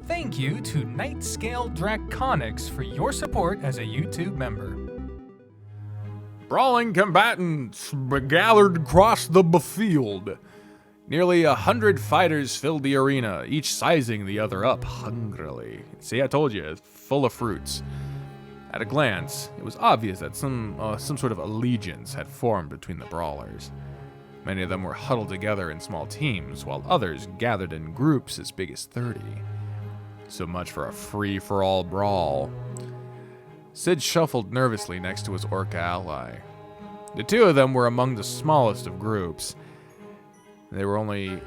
Thank you to Nightscale Draconics for your support as a YouTube member. Brawling combatants gathered across the field. Nearly 100 fighters filled the arena, each sizing the other up hungrily. See, I told you, it's full of fruits. At a glance, it was obvious that some sort of allegiance had formed between the brawlers. Many of them were huddled together in small teams, while others gathered in groups as big as 30. So much for a free-for-all brawl. Sid shuffled nervously next to his orca ally. The two of them were among the smallest of groups. They were only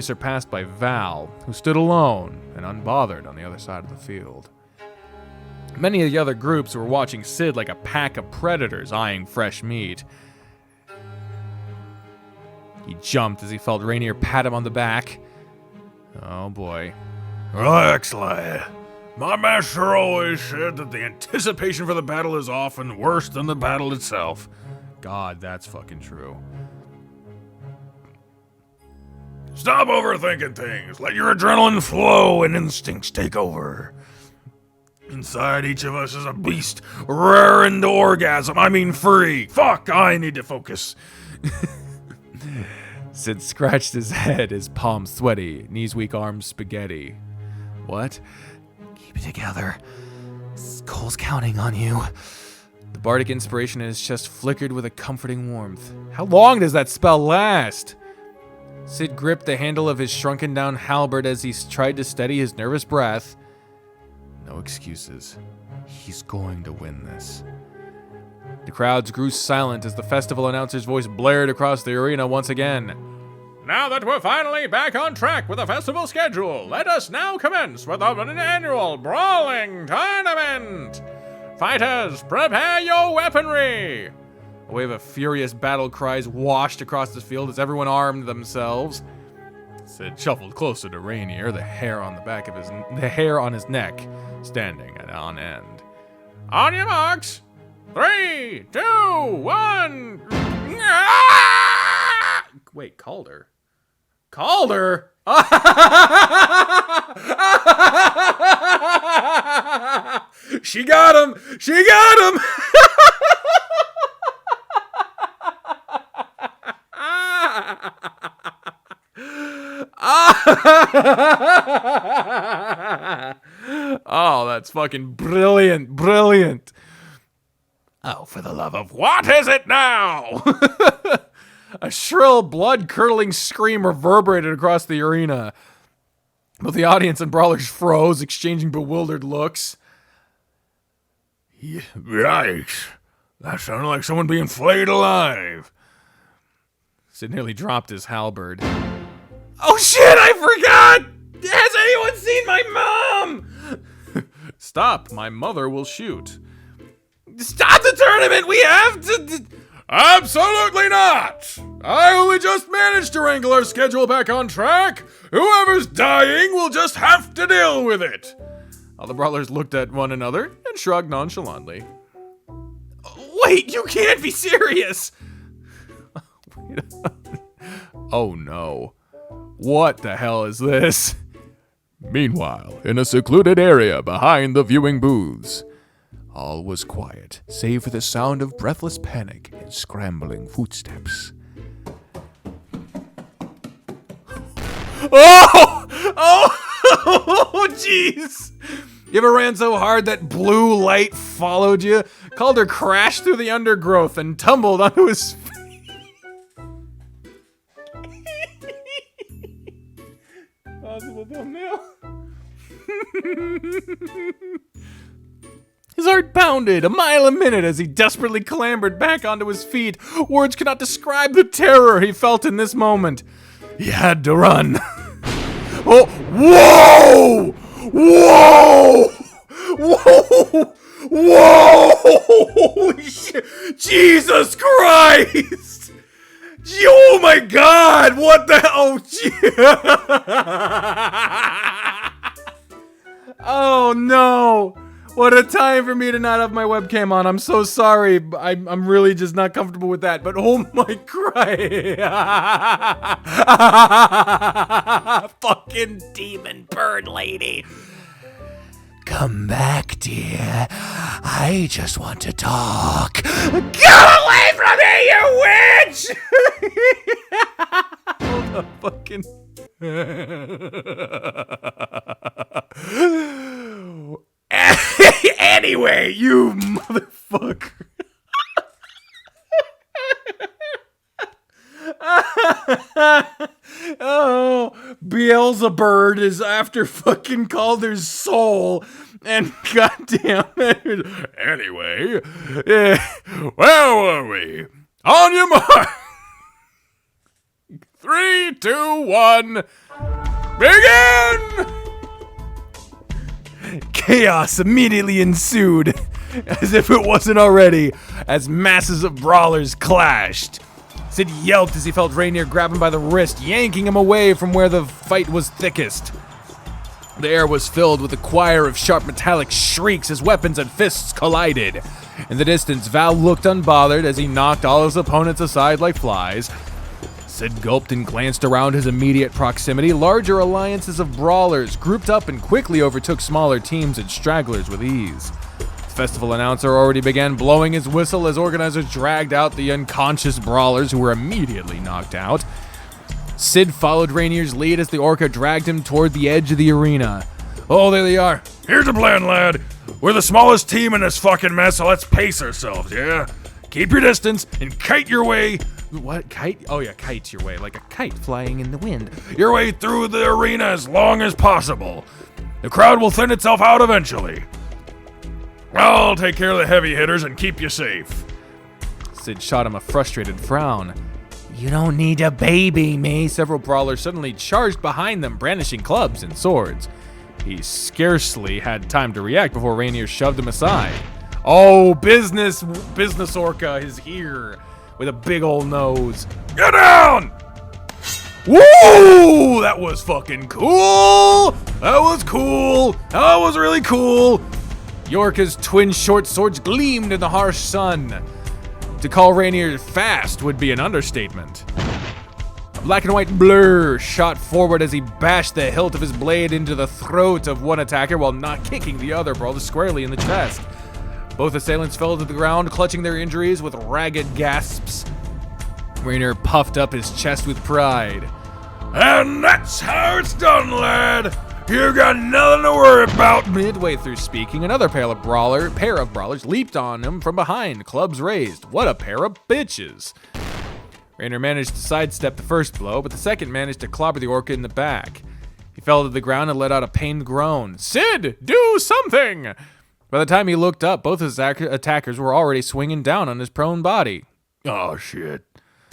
surpassed by Val, who stood alone and unbothered on the other side of the field. Many of the other groups were watching Sid like a pack of predators eyeing fresh meat. He jumped as he felt Rainier pat him on the back. Oh boy. Relax, lad. My master always said that the anticipation for the battle is often worse than the battle itself. God, that's fucking true. Stop overthinking things. Let your adrenaline flow and instincts take over. Inside each of us is a beast raring to orgasm. I mean free. Fuck, I need to focus. Sid scratched his head, his palms sweaty, knees weak, arms spaghetti. What? Keep it together. Cole's counting on you. The bardic inspiration in his chest flickered with a comforting warmth. How long does that spell last? Sid gripped the handle of his shrunken down halberd as he tried to steady his nervous breath. No excuses. He's going to win this. The crowds grew silent as the festival announcer's voice blared across the arena once again. Now that we're finally back on track with the festival schedule, let us now commence with an annual brawling tournament. Fighters, prepare your weaponry. A wave of furious battle cries washed across the field as everyone armed themselves. Sid shuffled closer to Rainier, the hair on his neck standing on end. On your marks. 3, 2, 1. Wait, Calder? Calder? She got him! She got him! Oh, that's fucking brilliant, brilliant. Oh, for the love of what is it now? A shrill, blood-curdling scream reverberated across the arena. Both the audience and brawlers froze, exchanging bewildered looks. Yikes. That sounded like someone being flayed alive. Sid nearly dropped his halberd. Oh shit, I forgot! Has anyone seen my mom? Stop, my mother will shoot. Stop the tournament! We have to... Absolutely not! I only just managed to wrangle our schedule back on track. Whoever's dying will just have to deal with it. All the brawlers looked at one another and shrugged nonchalantly. Wait, you can't be serious! Oh no. What the hell is this? Meanwhile, in a secluded area behind the viewing booths, all was quiet, save for the sound of breathless panic and scrambling footsteps. Oh! Oh! Jeez! You ever ran so hard that blue light followed you? Calder crashed through the undergrowth and tumbled onto his feet. Possible thumbnail. His heart pounded a mile a minute as he desperately clambered back onto his feet. Words cannot describe the terror he felt in this moment. He had to run. Oh, whoa! Whoa! Whoa! Whoa! Holy shit! Jesus Christ! Oh my God! What the hell? Oh no! What a time for me to not have my webcam on. I'm so sorry. I'm really just not comfortable with that. But oh my Christ. Fucking demon bird lady. Come back, dear. I just want to talk. Get away from me, you witch! Hold up, fucking. Anyway, you Motherfucker. Oh, Beelzebub is after fucking Calder's soul, and goddamn it. Anyway, where were we? On your mark. 3, 2, 1, begin! Chaos immediately ensued, as if it wasn't already, as masses of brawlers clashed. Sid yelped as he felt Rainier grab him by the wrist, yanking him away from where the fight was thickest. The air was filled with a choir of sharp metallic shrieks as weapons and fists collided. In the distance, Val looked unbothered as he knocked all his opponents aside like flies. Sid gulped and glanced around his immediate proximity. Larger alliances of brawlers grouped up and quickly overtook smaller teams and stragglers with ease. The festival announcer already began blowing his whistle as organizers dragged out the unconscious brawlers who were immediately knocked out. Sid followed Rainier's lead as the orca dragged him toward the edge of the arena. Oh, there they are. Here's the plan, lad. We're the smallest team in this fucking mess, so let's pace ourselves, yeah? Keep your distance and kite your way. What? Kite? Oh yeah, kite your way, like a kite flying in the wind. Your way through the arena as long as possible. The crowd will thin itself out eventually. I'll take care of the heavy hitters and keep you safe. Sid shot him a frustrated frown. You don't need to baby me. Several brawlers suddenly charged behind them, brandishing clubs and swords. He scarcely had time to react before Rainier shoved him aside. Oh, business orca is here with a big old nose. Get down! Woo! That was fucking cool! That was cool! That was really cool! Yorka's twin short swords gleamed in the harsh sun. To call Rainier fast would be an understatement. A black and white blur shot forward as he bashed the hilt of his blade into the throat of one attacker while not kicking the other brawler squarely in the chest. Both assailants fell to the ground, clutching their injuries with ragged gasps. Rainier puffed up his chest with pride. And that's how it's done, lad. You got nothing to worry about. Midway through speaking, another pair of brawlers leaped on him from behind, clubs raised. What a pair of bitches. Rainier managed to sidestep the first blow, but the second managed to clobber the orca in the back. He fell to the ground and let out a pained groan. Sid, do something! By the time he looked up, both his attackers were already swinging down on his prone body. Oh, shit.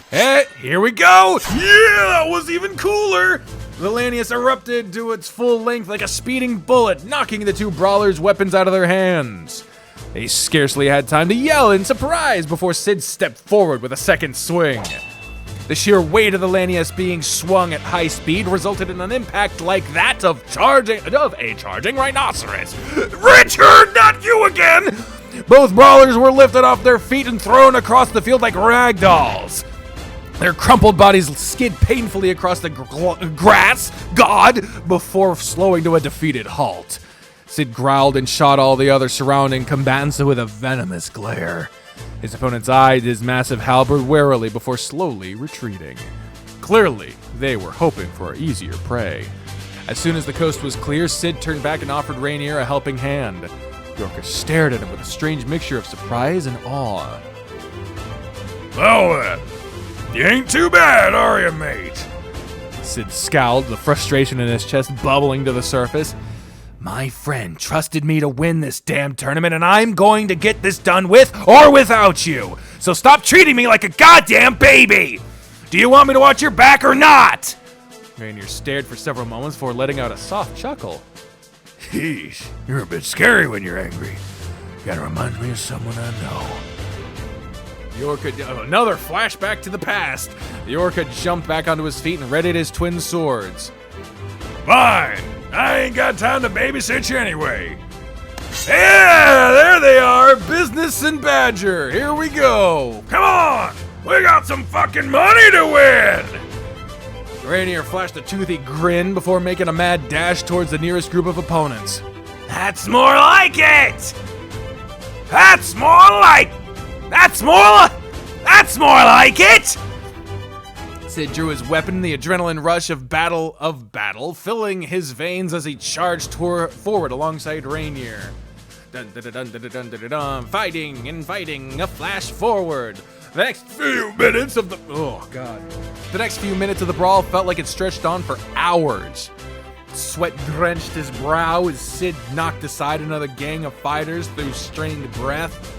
Hey, here we go! Yeah, that was even cooler! The Lanius erupted to its full length like a speeding bullet, knocking the two brawlers' weapons out of their hands. They scarcely had time to yell in surprise before Sid stepped forward with a second swing. The sheer weight of the Lanius being swung at high speed resulted in an impact like that of a charging rhinoceros. Richard, not you again! Both brawlers were lifted off their feet and thrown across the field like rag dolls. Their crumpled bodies skid painfully across the grass, before slowing to a defeated halt. Sid growled and shot all the other surrounding combatants with a venomous glare. His opponents eyed his massive halberd warily before slowly retreating. Clearly, they were hoping for easier prey. As soon as the coast was clear, Sid turned back and offered Rainier a helping hand. Yorka stared at him with a strange mixture of surprise and awe. Well then, you ain't too bad, are you, mate? Sid scowled, the frustration in his chest bubbling to the surface. My friend trusted me to win this damn tournament, and I'm going to get this done with or without you. So stop treating me like a goddamn baby! Do you want me to watch your back or not? Rainier stared for several moments before letting out a soft chuckle. Jeez, you're a bit scary when you're angry. Kinda reminds me of someone I know. Another flashback to the past. The orca jumped back onto his feet and readied his twin swords. Fine! I ain't got time to babysit you anyway. Yeah, there they are, Business and Badger. Here we go. Come on! We got some fucking money to win! Rainier flashed a toothy grin before making a mad dash towards the nearest group of opponents. That's more like it! That's more like it! Sid drew his weapon, the adrenaline rush of battle, filling his veins as he charged forward alongside Rainier. Dun, dun, dun, dun, dun, dun, dun, dun, fighting and fighting, a flash forward. The next few minutes of the brawl felt like it stretched on for hours. Sweat drenched his brow as Sid knocked aside another gang of fighters through strained breath.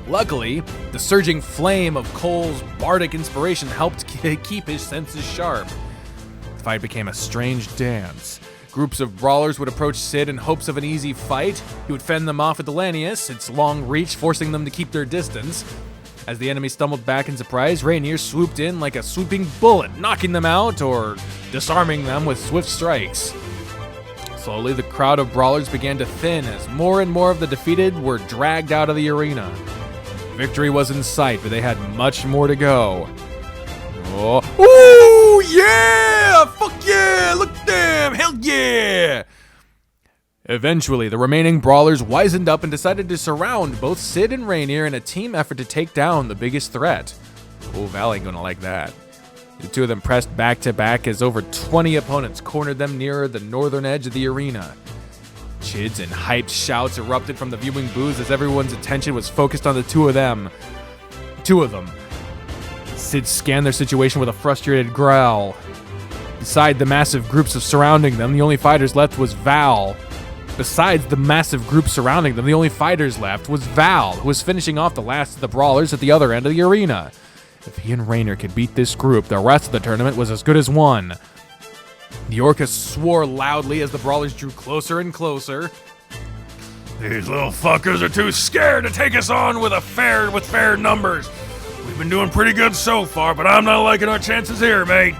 Luckily, the surging flame of Cole's bardic inspiration helped keep his senses sharp. The fight became a strange dance. Groups of brawlers would approach Sid in hopes of an easy fight. He would fend them off with the Lanius, its long reach forcing them to keep their distance. As the enemy stumbled back in surprise, Rainier swooped in like a swooping bullet, knocking them out or disarming them with swift strikes. Slowly, the crowd of brawlers began to thin as more and more of the defeated were dragged out of the arena. Victory was in sight, but they had much more to go. Oh, ooh, yeah! Fuck yeah! Look at them! Hell yeah! Eventually, the remaining brawlers wisened up and decided to surround both Sid and Rainier in a team effort to take down the biggest threat. Oh, Val ain't gonna like that. The two of them pressed back to back as over 20 opponents cornered them nearer the northern edge of the arena. Chids and hyped shouts erupted from the viewing booths as everyone's attention was focused on the two of them. Sid scanned their situation with a frustrated growl. Beside the massive groups surrounding them, the only fighters left was Val, who was finishing off the last of the brawlers at the other end of the arena. If he and Rainier could beat this group, the rest of the tournament was as good as won. The Orca swore loudly as the brawlers drew closer and closer. These little fuckers are too scared to take us on with fair numbers. We've been doing pretty good so far, but I'm not liking our chances here, mate.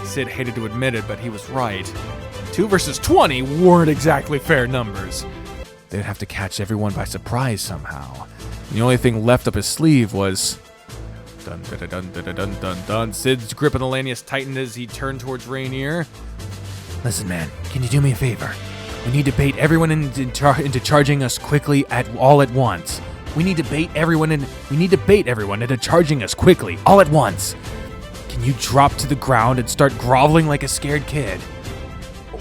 Sid hated to admit it, but he was right. 2 versus 20 weren't exactly fair numbers. They'd have to catch everyone by surprise somehow. The only thing left up his sleeve was... Dun dun dun dun dun dun dun. Sid's grip on the Lanius tightened as he turned towards Rainier. Listen, man, can you do me a favor? We need to bait everyone into charging us quickly all at once. We need to bait everyone into charging us quickly all at once. Can you drop to the ground and start groveling like a scared kid?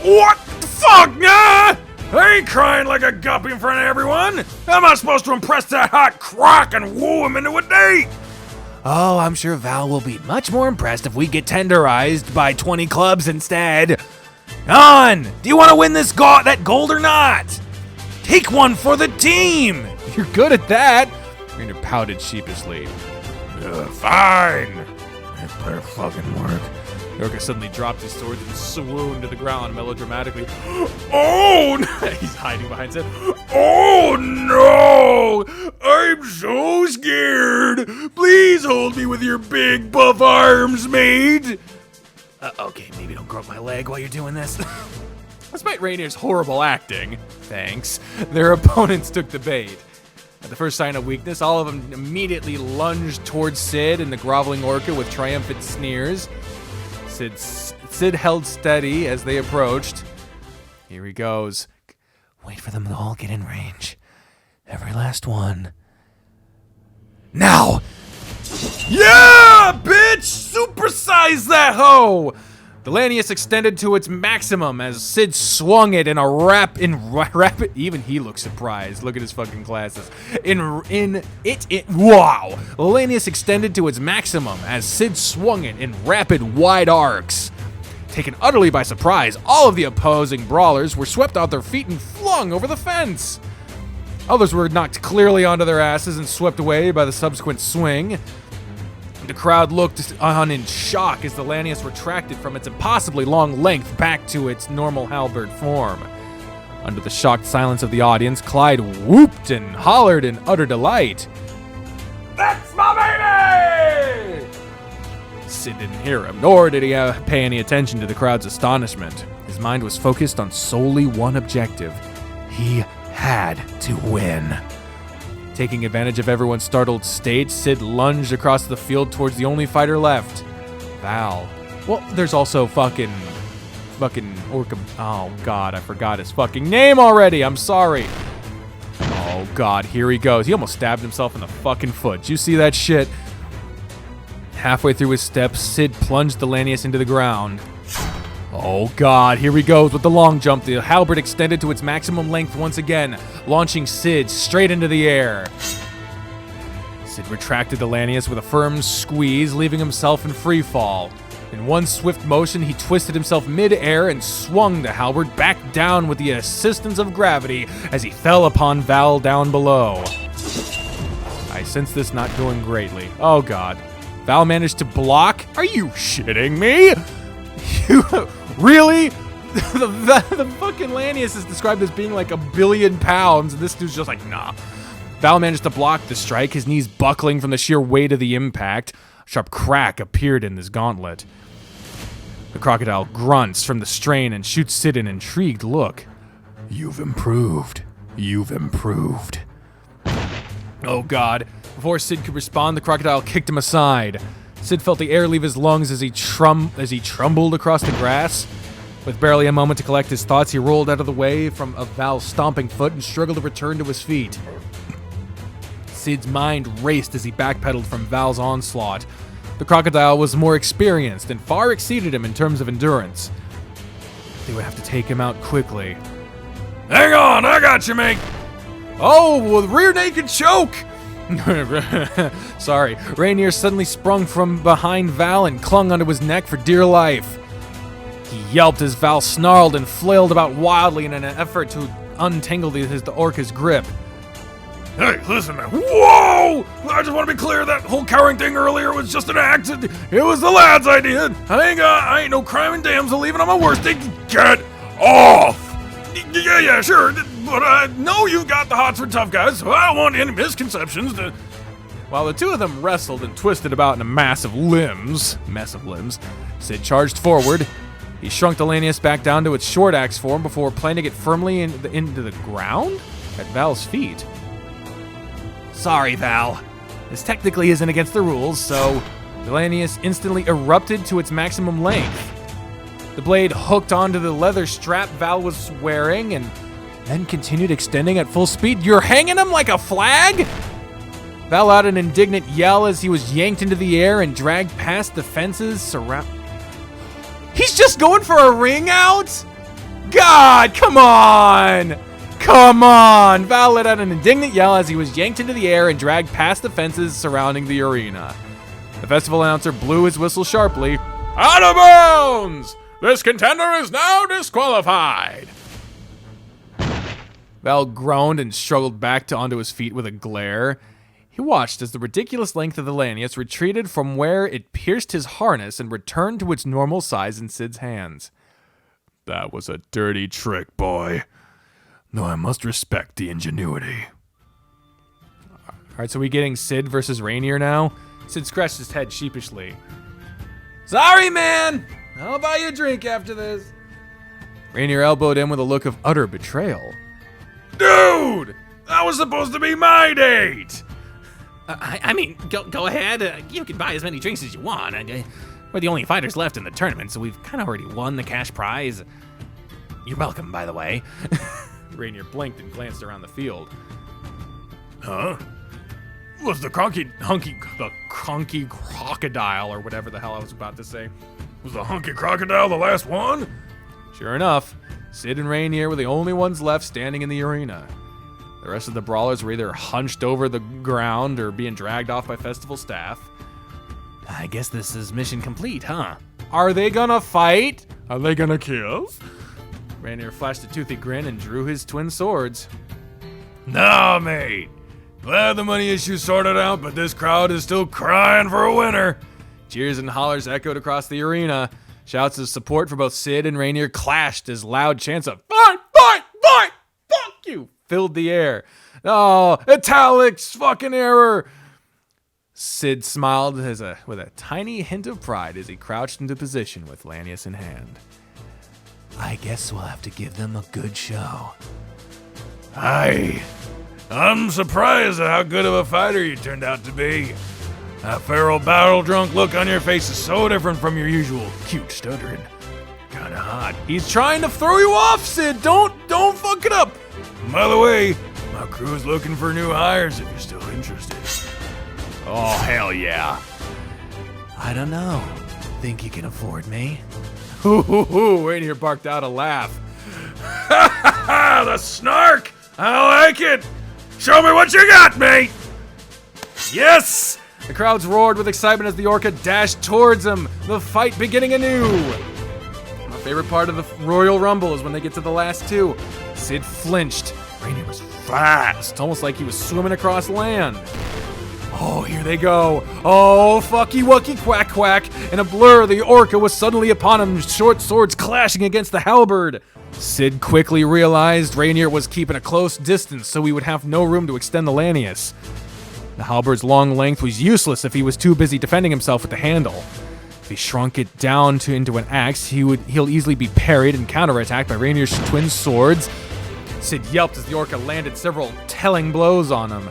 What the fuck, nah? I ain't crying like a guppy in front of everyone. How am I supposed to impress that hot crock and woo him into a date? Oh, I'm sure Val will be much more impressed if we get tenderized by 20 clubs instead. On! Do you want to win that gold or not? Take one for the team! You're good at that! Rainier pouted sheepishly. Fine. It better fucking work. Orca suddenly dropped his sword and swooned to the ground melodramatically. Oh! He's hiding behind Sid. Oh no! I'm so scared! Please hold me with your big buff arms, mate! Okay, maybe don't grope my leg while you're doing this. Despite Rainier's horrible acting, thanks, their opponents took the bait. At the first sign of weakness, all of them immediately lunged towards Sid and the groveling Orca with triumphant sneers. Sid held steady as they approached. Here he goes. Wait for them to all get in range. Every last one. Now! Yeah, bitch! Supersize that hoe! The Lanius extended to its maximum as Sid swung it in a rapid. Even he looked surprised. Look at his fucking glasses. Wow! The Lanius extended to its maximum as Sid swung it in rapid, wide arcs. Taken utterly by surprise, all of the opposing brawlers were swept off their feet and flung over the fence. Others were knocked clearly onto their asses and swept away by the subsequent swing. The crowd looked on in shock as the Lanius retracted from its impossibly long length back to its normal halberd form. Under the shocked silence of the audience, Clyde whooped and hollered in utter delight. That's my baby! Sid didn't hear him, nor did he pay any attention to the crowd's astonishment. His mind was focused on solely one objective. He had to win. Taking advantage of everyone's startled state, Sid lunged across the field towards the only fighter left, Val. Well, there's also fucking Orca. Oh, God, I forgot his fucking name already. I'm sorry. Oh, God, here he goes. He almost stabbed himself in the fucking foot. Did you see that shit? Halfway through his steps, Sid plunged the Lanius into the ground. Oh, God, here he goes with the long jump. The halberd extended to its maximum length once again, launching Sid straight into the air. Sid retracted the Lanius with a firm squeeze, leaving himself in free fall. In one swift motion, he twisted himself mid-air and swung the halberd back down with the assistance of gravity as he fell upon Val down below. I sense this not going greatly. Oh, God. Val managed to block? Are you shitting me? Really? The fucking Lanius is described as being like 1 billion pounds, and this dude's just like, nah. Val managed to block the strike, his knees buckling from the sheer weight of the impact. A sharp crack appeared in his gauntlet. The crocodile grunts from the strain and shoots Sid an intrigued look. You've improved. You've improved. Oh, God. Before Sid could respond, the crocodile kicked him aside. Sid felt the air leave his lungs as he trumbled across the grass. With barely a moment to collect his thoughts, he rolled out of the way of Val's stomping foot and struggled to return to his feet. Sid's mind raced as he backpedaled from Val's onslaught. The crocodile was more experienced and far exceeded him in terms of endurance. They would have to take him out quickly. Hang on, I got you, mate. Oh, with rear naked choke! Sorry, Rainier suddenly sprung from behind Val and clung onto his neck for dear life. He yelped as Val snarled and flailed about wildly in an effort to untangle the orca's grip. Hey, listen, man. Whoa! I just want to be clear, that whole cowering thing earlier was just an accident. It was the lad's idea. I ain't no crime and damsel, even on my worst day. Get off! Yeah, sure. But I know you've got the hots for tough guys, so I don't want any misconceptions to... While the two of them wrestled and twisted about in a mess of limbs, Sid charged forward. He shrunk the Lanius back down to its short axe form before planting it firmly into the ground at Val's feet. Sorry, Val. This technically isn't against the rules, so the Lanius instantly erupted to its maximum length. The blade hooked onto the leather strap Val was wearing and then continued extending at full speed. You're hanging him like a flag? Val let out an indignant yell as he was yanked into the air and dragged past the fences surround. He's just going for a ring out? God, come on! Come on! Val let out an indignant yell as he was yanked into the air and dragged past the fences surrounding the arena. The festival announcer blew his whistle sharply. Out of bounds! This contender is now disqualified. Val groaned and struggled back onto his feet with a glare. He watched as the ridiculous length of the Lanius retreated from where it pierced his harness and returned to its normal size in Sid's hands. That was a dirty trick, boy. Though I must respect the ingenuity. All right, so we getting Sid versus Rainier now? Sid scratched his head sheepishly. Sorry, man. I'll buy you a drink after this. Rainier elbowed him with a look of utter betrayal. Dude! That was supposed to be my date! I mean, go ahead. You can buy as many drinks as you want. We're the only fighters left in the tournament, so we've kind of already won the cash prize. You're welcome, by the way. Rainier blinked and glanced around the field. Huh? Was the conky crocodile, or whatever the hell I was about to say. Was the hunky crocodile the last one? Sure enough, Sid and Rainier were the only ones left standing in the arena. The rest of the brawlers were either hunched over the ground or being dragged off by festival staff. I guess this is mission complete, huh? Are they gonna fight? Are they gonna kiss? Rainier flashed a toothy grin and drew his twin swords. Nah, mate. Glad the money issue's sorted out, but this crowd is still crying for a winner. Cheers and hollers echoed across the arena. Shouts of support for both Sid and Rainier clashed as loud chants of "Fight! Fight! Fight! Fuck you!" filled the air. Oh, italics, fucking error. Sid smiled with a tiny hint of pride as he crouched into position with Lanius in hand. I guess we'll have to give them a good show. I'm surprised at how good of a fighter you turned out to be. That feral battle-drunk look on your face is so different from your usual cute stuttering. Kinda hot. He's trying to throw you off, Sid. Don't fuck it up. By the way, my crew is looking for new hires if you're still interested. Oh, hell yeah. I don't know. Think you can afford me? Hoo, Rainier barked out a laugh. The snark! I like it! Show me what you got, mate! Yes! The crowds roared with excitement as the orca dashed towards him, the fight beginning anew. My favorite part of the Royal Rumble is when they get to the last two. Sid flinched. Rainier was fast, almost like he was swimming across land. Oh, here they go. Oh, fucky wucky quack quack. In a blur, the orca was suddenly upon him, short swords clashing against the halberd. Sid quickly realized Rainier was keeping a close distance so he would have no room to extend the lanius. The halberd's long length was useless if he was too busy defending himself with the handle. If he shrunk it down into an axe, he'll easily be parried and counterattacked by Rainier's twin swords. Sid yelped as the orca landed several telling blows on him.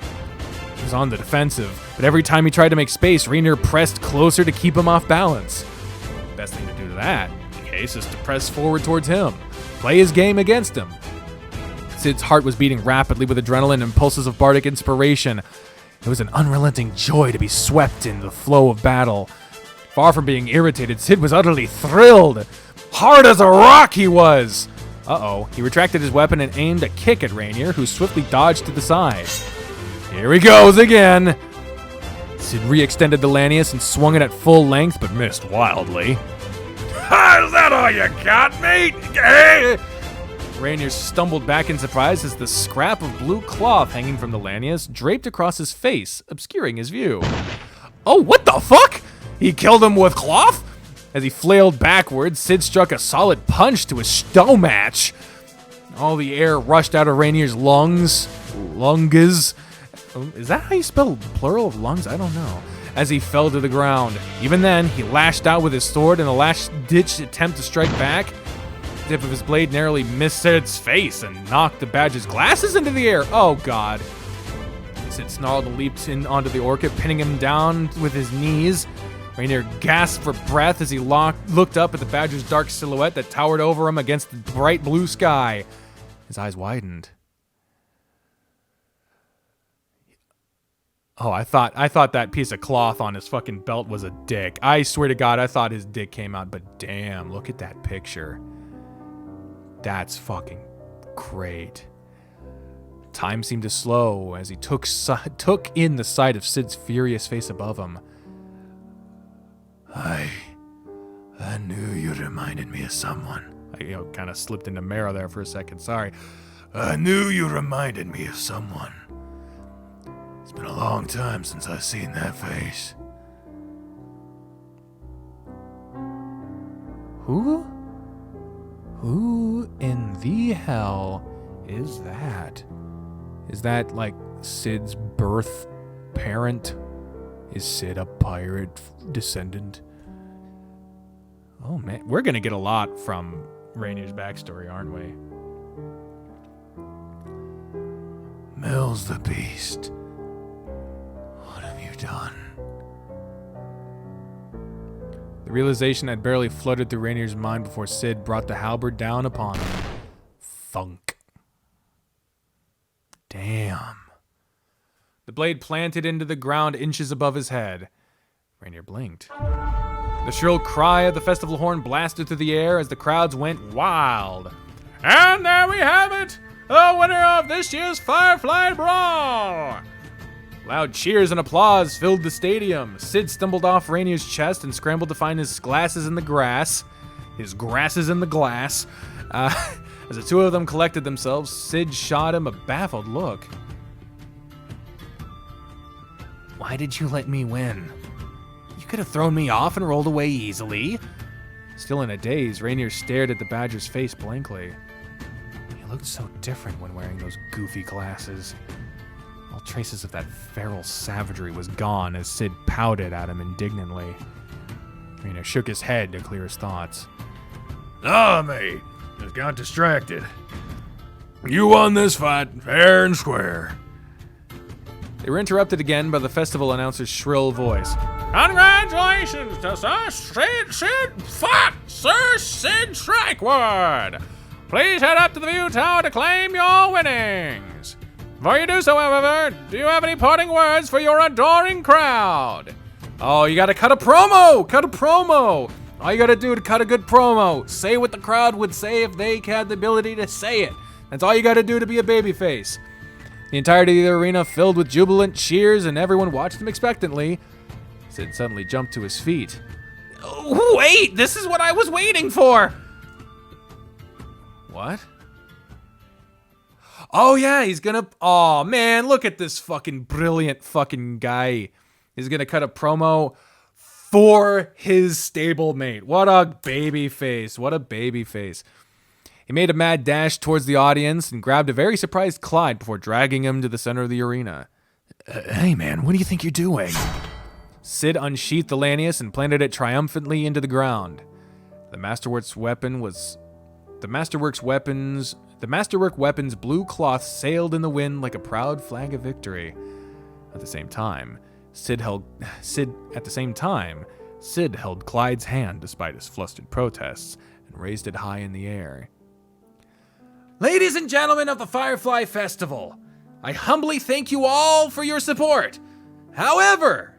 He was on the defensive, but every time he tried to make space, Rainier pressed closer to keep him off balance. The best thing to do to that, in case, is to press forward towards him. Play his game against him. Sid's heart was beating rapidly with adrenaline and pulses of bardic inspiration. It was an unrelenting joy to be swept in the flow of battle. Far from being irritated, Sid was utterly thrilled. Hard as a rock he was! Uh-oh, he retracted his weapon and aimed a kick at Rainier, who swiftly dodged to the side. Here he goes again! Sid re-extended the lanius and swung it at full length, but missed wildly. Is that all you got, mate? Hey! Rainier stumbled back in surprise as the scrap of blue cloth hanging from the lanius draped across his face, obscuring his view. Oh, what the fuck? He killed him with cloth? As he flailed backwards, Sid struck a solid punch to his stomach. All the air rushed out of Rainier's lungs. Lunges. Is that how you spell plural of lungs? I don't know. As he fell to the ground. Even then, he lashed out with his sword in a last-ditch attempt to strike back. The tip of his blade narrowly missed Sid's face and knocked the badge's glasses into the air. Oh, God. Sid snarled and leaped in onto the orca, pinning him down with his knees. Rainier gasped for breath as he looked up at the badger's dark silhouette that towered over him against the bright blue sky. His eyes widened. Oh, I thought that piece of cloth on his fucking belt was a dick. I swear to God, I thought his dick came out, but damn, look at that picture. That's fucking great. Time seemed to slow as he took in the sight of Sid's furious face above him. I knew you reminded me of someone. I kind of slipped into marrow there for a second. Sorry. I knew you reminded me of someone. It's been a long time since I've seen that face. Who? Who in the hell is that? Is that like Sid's birth parent? Is Sid a pirate descendant? Oh man, we're gonna get a lot from Rainier's backstory, aren't we? Mills the Beast. What have you done? The realization had barely fluttered through Rainier's mind before Sid brought the halberd down upon him. Thunk. Damn. The blade planted into the ground inches above his head. Rainier blinked. The shrill cry of the festival horn blasted through the air as the crowds went wild. And there we have it! The winner of this year's Firefly Brawl! Loud cheers and applause filled the stadium. Sid stumbled off Rainier's chest and scrambled to find his glasses in the grass. His grasses in the glass. As the two of them collected themselves, Sid shot him a baffled look. Why did you let me win? You could have thrown me off and rolled away easily. Still in a daze, Rainier stared at the badger's face blankly. He looked so different when wearing those goofy glasses. All traces of that feral savagery was gone as Sid pouted at him indignantly. Rainier shook his head to clear his thoughts. Ah, mate. Just got distracted. You won this fight, fair and square. They were interrupted again by the festival announcer's shrill voice. Congratulations to Sir Sid Strikewood. Please head up to the view tower to claim your winnings. Before you do so, however, do you have any parting words for your adoring crowd? Oh, you gotta cut a promo! Cut a promo! All you gotta do to cut a good promo, say what the crowd would say if they had the ability to say it. That's all you gotta do to be a babyface. The entirety of the arena filled with jubilant cheers, and everyone watched him expectantly. Sid suddenly jumped to his feet. Oh, wait, this is what I was waiting for. What? Oh yeah, he's gonna... Oh man, look at this fucking brilliant fucking guy. He's gonna cut a promo for his stablemate. What a baby face. What a baby face. He made a mad dash towards the audience and grabbed a very surprised Clyde before dragging him to the center of the arena. Hey man, what do you think you're doing? Sid unsheathed the Lanius and planted it triumphantly into the ground. The Masterwork weapon's blue cloth sailed in the wind like a proud flag of victory. At the same time, Sid held Clyde's hand despite his flustered protests and raised it high in the air. Ladies and gentlemen of the Firefly Festival, I humbly thank you all for your support. However,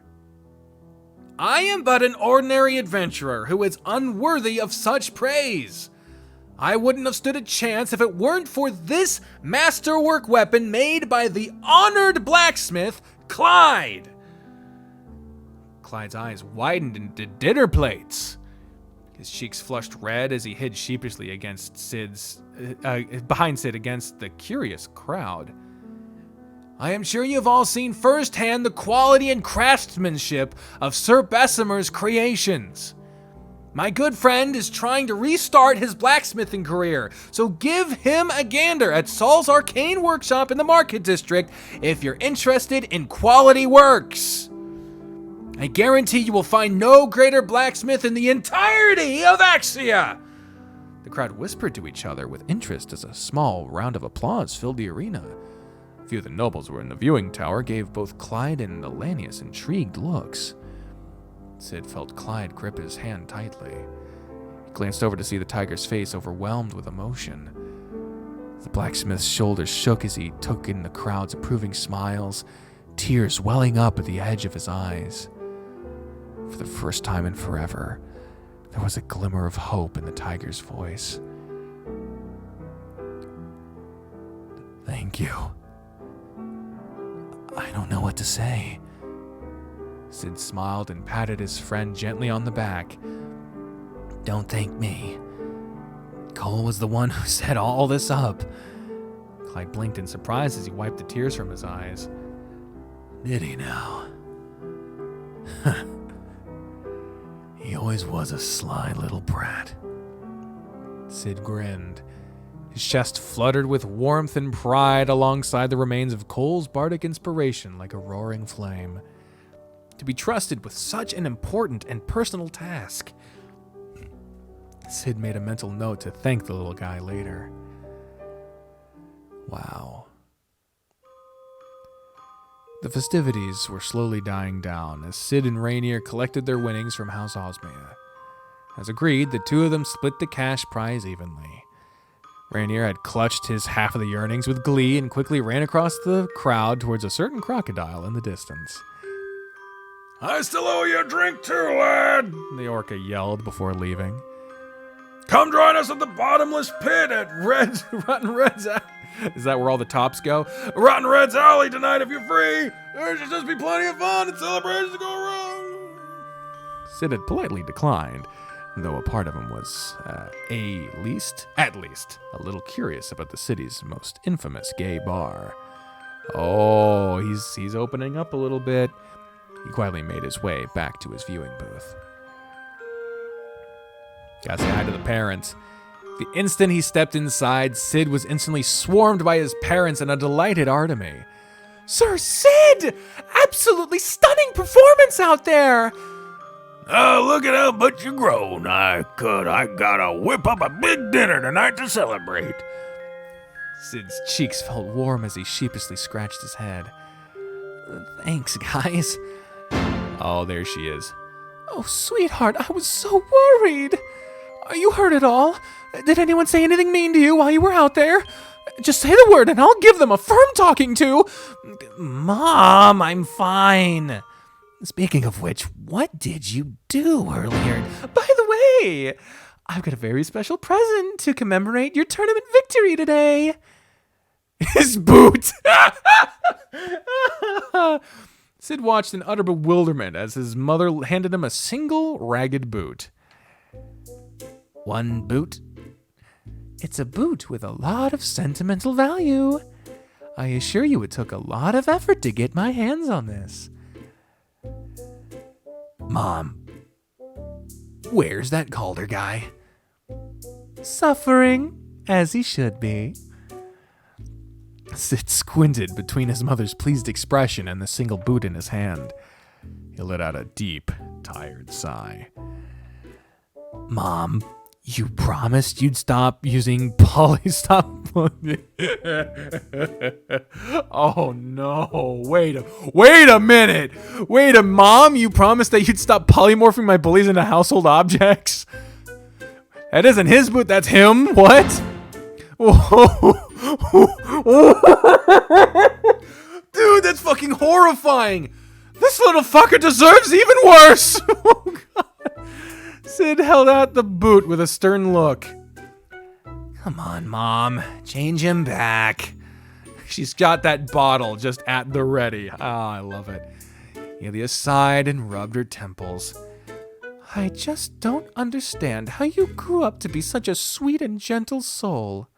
I am but an ordinary adventurer who is unworthy of such praise. I wouldn't have stood a chance if it weren't for this masterwork weapon made by the honored blacksmith, Clyde. Clyde's eyes widened into dinner plates. His cheeks flushed red as he hid sheepishly behind Sid against the curious crowd. I am sure you've all seen firsthand the quality and craftsmanship of Sir Bessemer's creations. My good friend is trying to restart his blacksmithing career, so give him a gander at Saul's Arcane Workshop in the Market District if you're interested in quality works. I guarantee you will find no greater blacksmith in the entirety of Axia. The crowd whispered to each other with interest as a small round of applause filled the arena. A few of the nobles who were in the viewing tower gave both Clyde and Elanius intrigued looks. Sid felt Clyde grip his hand tightly. He glanced over to see the tiger's face overwhelmed with emotion. The blacksmith's shoulders shook as he took in the crowd's approving smiles, tears welling up at the edge of his eyes. For the first time in forever, there was a glimmer of hope in the tiger's voice. Thank you. I don't know what to say. Sid smiled and patted his friend gently on the back. Don't thank me. Cole was the one who set all this up. Clyde blinked in surprise as he wiped the tears from his eyes. Did he now? He always was a sly little brat. Sid grinned. His chest fluttered with warmth and pride alongside the remains of Cole's bardic inspiration like a roaring flame. To be trusted with such an important and personal task. Sid made a mental note to thank the little guy later. Wow. The festivities were slowly dying down as Sid and Rainier collected their winnings from House Osmia. As agreed, the two of them split the cash prize evenly. Rainier had clutched his half of the earnings with glee and quickly ran across the crowd towards a certain crocodile in the distance. I still owe you a drink too, lad, The orca yelled before leaving. Come join us at the bottomless pit at Rotten Red's Is that where all the tops go? Rotten Red's Alley tonight if you're free. There should just be plenty of fun and celebrations to go around. Sid had politely declined, though a part of him was, at least, a little curious about the city's most infamous gay bar. Oh, he's opening up a little bit. He quietly made his way back to his viewing booth. Gotta say hi to the parents. The instant he stepped inside, Sid was instantly swarmed by his parents and a delighted Artemy. Sir Sid! Absolutely stunning performance out there! Oh, look at how much you grown. I gotta whip up a big dinner tonight to celebrate. Sid's cheeks felt warm as he sheepishly scratched his head. Thanks, guys. Oh, there she is. Oh, sweetheart, I was so worried. Are you hurt at all? Did anyone say anything mean to you while you were out there? Just say the word and I'll give them a firm talking to. Mom, I'm fine. Speaking of which, what did you do earlier? By the way, I've got a very special present to commemorate your tournament victory today. His boot. Sid watched in utter bewilderment as his mother handed him a single ragged boot. One boot? It's a boot with a lot of sentimental value. I assure you it took a lot of effort to get my hands on this. Mom, where's that Calder guy? Suffering, as he should be. Sid squinted between his mother's pleased expression and the single boot in his hand. He let out a deep, tired sigh. Mom, you promised you'd stop using polystop. Oh no, wait a minute. Mom, you promised that you'd stop polymorphing my bullies into household objects? That isn't his boot, that's him? What? Dude, that's fucking horrifying. This little fucker deserves even worse. Oh, God. Sid held out the boot with a stern look. Come on, Mom. Change him back. She's got that bottle just at the ready. Ah, I love it. Ilya sighed and rubbed her temples. I just don't understand how you grew up to be such a sweet and gentle soul.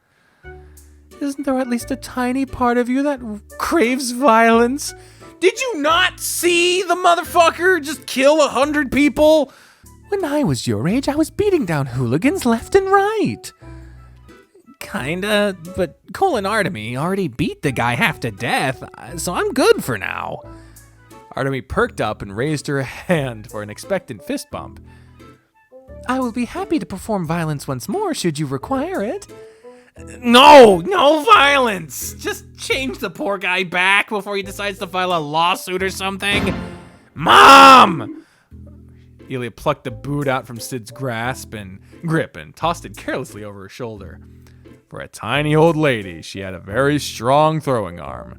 Isn't there at least a tiny part of you that craves violence? Did you not see the motherfucker just kill 100 people? When I was your age, I was beating down hooligans left and right. Kinda, but Cole and Artemy already beat the guy half to death, so I'm good for now. Artemy perked up and raised her hand for an expectant fist bump. I will be happy to perform violence once more should you require it. No violence. Just change the poor guy back before he decides to file a lawsuit or something. Mom! Ilya plucked the boot out from Sid's grip and tossed it carelessly over her shoulder. For a tiny old lady, she had a very strong throwing arm.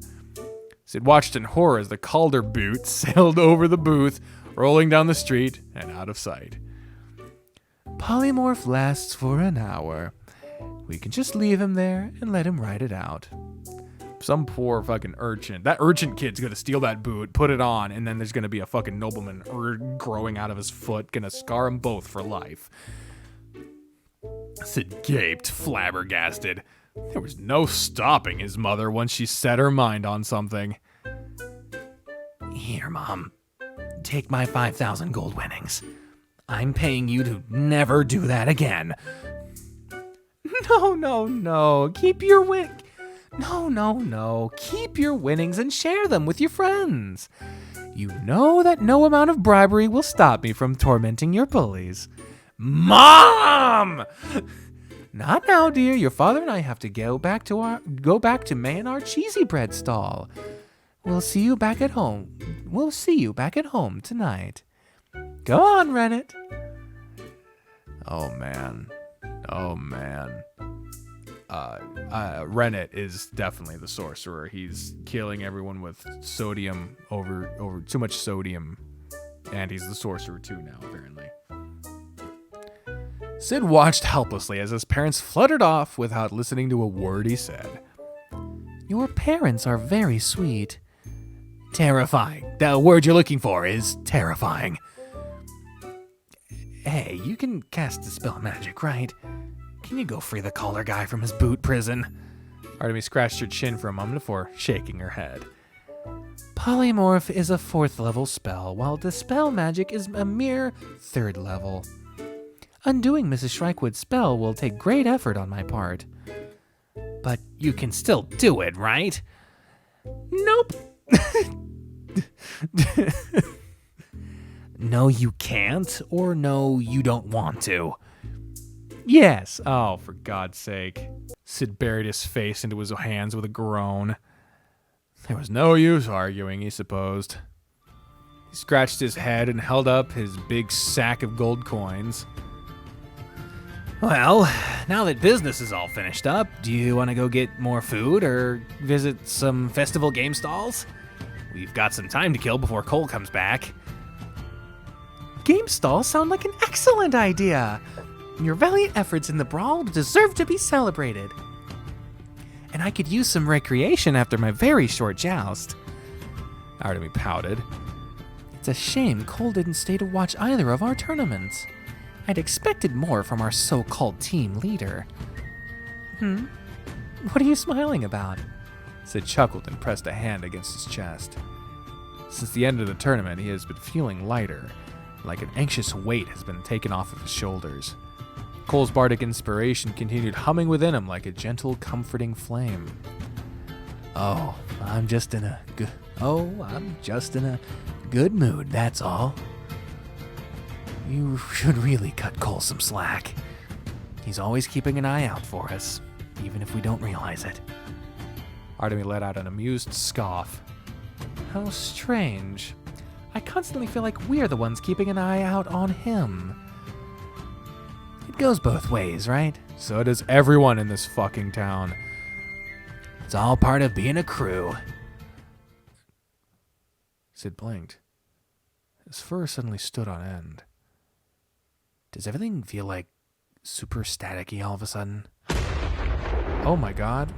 Sid watched in horror as the Calder boot sailed over the booth, rolling down the street and out of sight. Polymorph lasts for an hour. We can just leave him there and let him ride it out. Some poor fucking urchin. That urchin kid's gonna steal that boot, put it on, and then there's gonna be a fucking nobleman growing out of his foot, gonna scar them both for life. Sid gaped, flabbergasted. There was no stopping his mother once she set her mind on something. Here, Mom. Take my 5,000 gold winnings. I'm paying you to never do that again. No. Keep your Keep your winnings and share them with your friends. You know that no amount of bribery will stop me from tormenting your bullies. Mom! Not now, dear. Your father and I have to go back to May and our cheesy bread stall. We'll see you back at home tonight. Go on, Rennet. Oh man. Rennet is definitely the sorcerer. He's killing everyone with sodium over too much sodium, and he's the sorcerer too now, apparently. Sid watched helplessly as his parents fluttered off without listening to a word he said. Your parents are very sweet. Terrifying. The word you're looking for is terrifying. Hey, you can cast Dispel Magic, right? Can you go free the Calder guy from his boot prison? Artemy scratched her chin for a moment before shaking her head. Polymorph is a 4th level spell, while Dispel Magic is a mere 3rd level. Undoing Mrs. Shrikewood's spell will take great effort on my part. But you can still do it, right? Nope. No, you can't, or no, you don't want to. Yes. Oh, for God's sake. Sid buried his face into his hands with a groan. There was no use arguing, he supposed. He scratched his head and held up his big sack of gold coins. Well, now that business is all finished up, do you want to go get more food or visit some festival game stalls? We've got some time to kill before Cole comes back. Game stalls sound like an excellent idea. Your valiant efforts in the brawl deserve to be celebrated. And I could use some recreation after my very short joust. Artemy pouted. It's a shame Cole didn't stay to watch either of our tournaments. I'd expected more from our so-called team leader. What are you smiling about? Sid chuckled and pressed a hand against his chest. Since the end of the tournament, he has been feeling lighter, like an anxious weight has been taken off of his shoulders. Cole's bardic inspiration continued humming within him like a gentle, comforting flame. I'm just in a good mood, that's all. You should really cut Cole some slack. He's always keeping an eye out for us, even if we don't realize it. Artemy let out an amused scoff. How strange. I constantly feel like we're the ones keeping an eye out on him. It goes both ways, right? So does everyone in this fucking town. It's all part of being a crew. Sid blinked. His fur suddenly stood on end. Does everything feel like super staticky all of a sudden? Oh my God.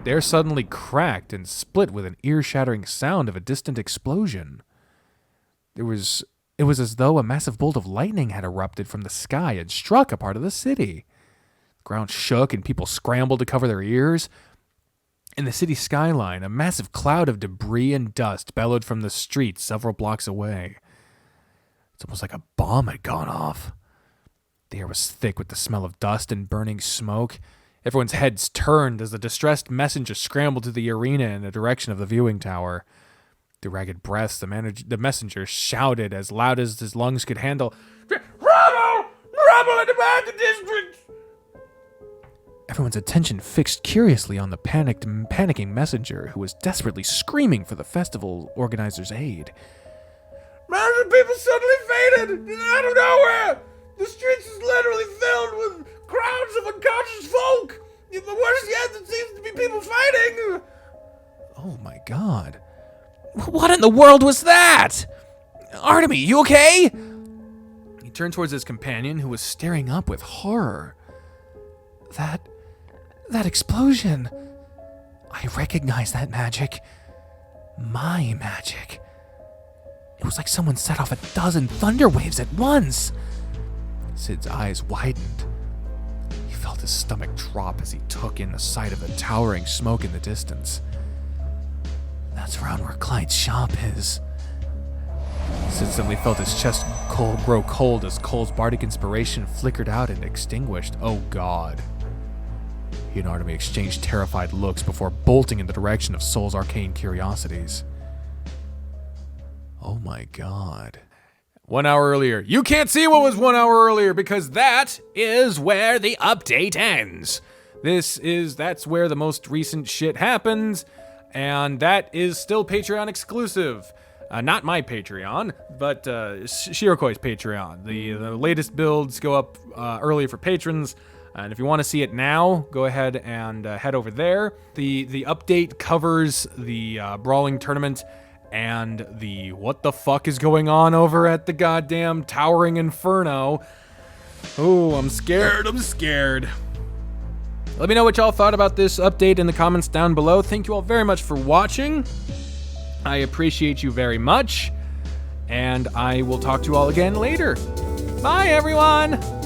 The air suddenly cracked and split with an ear-shattering sound of a distant explosion. It was as though a massive bolt of lightning had erupted from the sky and struck a part of the city. The ground shook and people scrambled to cover their ears. In the city skyline, a massive cloud of debris and dust bellowed from the streets several blocks away. It's almost like a bomb had gone off. The air was thick with the smell of dust and burning smoke. Everyone's heads turned as the distressed messenger scrambled to the arena in the direction of the viewing tower. Through ragged breaths, the messenger shouted as loud as his lungs could handle, Rebel! Rebel in the back of district! Everyone's attention fixed curiously on the panicking messenger who was desperately screaming for the festival organizer's aid. Mountain people suddenly faded out of nowhere! The streets is literally filled with crowds of unconscious folk! The worst yet, there seems to be people fighting! Oh my God. What in the world was that? Artemy, you okay? He turned towards his companion who was staring up with horror. That explosion. I recognize that magic. My magic. It was like someone set off a dozen thunder waves at once. Sid's eyes widened. He felt his stomach drop as he took in the sight of the towering smoke in the distance. That's around where Clyde's shop is. Sid suddenly felt his chest grow cold as Cole's bardic inspiration flickered out and extinguished. Oh God. He and Artemy exchanged terrified looks before bolting in the direction of Soul's arcane curiosities. Oh my God. 1 hour earlier. You can't see what was 1 hour earlier because that is where the update ends. That's where the most recent shit happens, and that is still Patreon exclusive. Not my Patreon, but Shirokoi's Patreon. The latest builds go up early for patrons. And if you want to see it now, go ahead and head over there. The update covers the brawling tournament and the what the fuck is going on over at the goddamn Towering Inferno. Oh, I'm scared. Let me know what y'all thought about this update in the comments down below. Thank you all very much for watching. I appreciate you very much. And I will talk to you all again later. Bye, everyone!